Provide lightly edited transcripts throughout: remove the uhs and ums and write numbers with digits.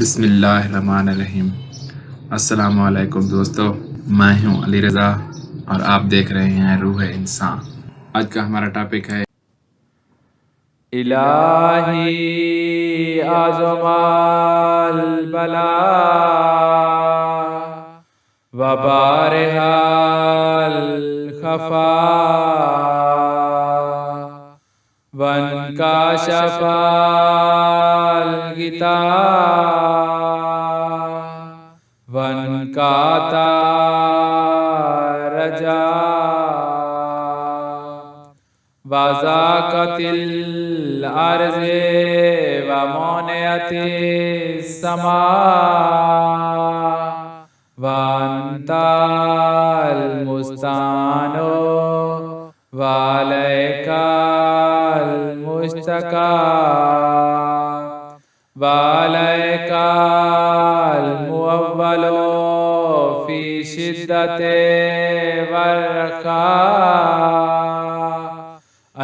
بسم اللہ الرحمن الرحیم۔ السلام علیکم دوستو، میں ہوں علی رضا اور آپ دیکھ رہے ہیں روح انسان۔ آج کا ہمارا ٹاپک ہے الہی اعظم البلا وبارها الخفا وانکشف الغطاء وانقطع الرجاء وضاقت الارض ومنعت السماء وانت المستعان وعليك المشتكى وعليك المؤول في شدة والرخاء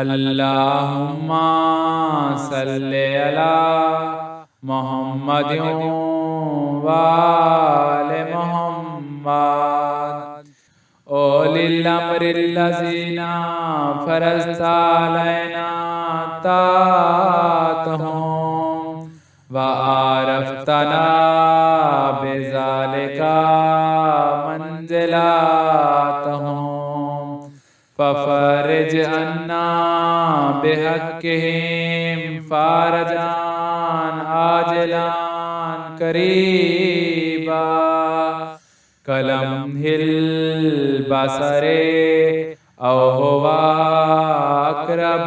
اللهم صل على محمد وآل محمد أولي الأمر الذين فرضت علينا طاعتهم وعرفتنا بذلك منزلاتهم ففرج عنا بحقهم فرجا عاجلا قريبا كلمح البصر أو هو أقرب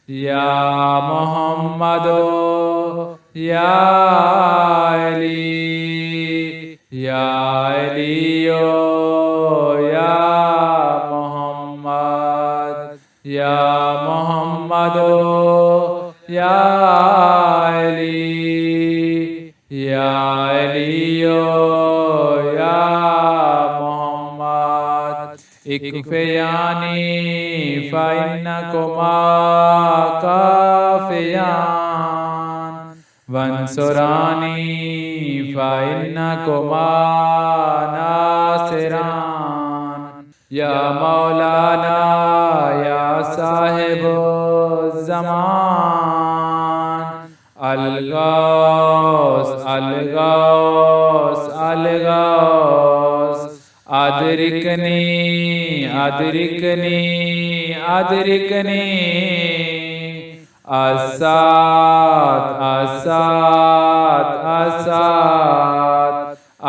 يا محمد يا علي يا علي يا محمد يا محمد يا علي يا علي يا محمد اكفياني فإنكما كافيان وانصراني فإنكما ناصران يا مولانا يا صاحب الزمان الغوث الغوث الغوث أدركني أدركني أدركني السات السات السات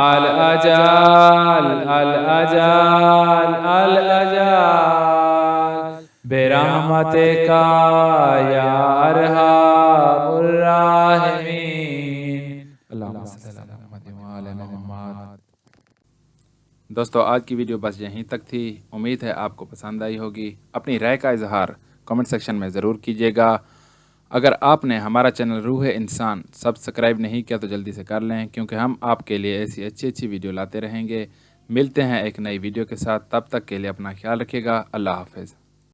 الأجل الأجل الأجل برحمتك يا أرحم الراحمين اللهم صل على محمد وعلى محمد۔ دوستو آج کی ویڈیو بس یہیں تک تھی، امید ہے آپ کو پسند آئی ہوگی۔ اپنی رائے کا اظہار کمنٹ سیکشن میں ضرور کیجیے گا۔ اگر آپ نے ہمارا چینل روح انسان سبسکرائب نہیں کیا تو جلدی سے کر لیں، کیونکہ ہم آپ کے لیے ایسی اچھی ویڈیو لاتے رہیں گے۔ ملتے ہیں ایک نئی ویڈیو کے ساتھ، تب تک کے لیے اپنا خیال رکھیے گا۔ اللہ حافظ۔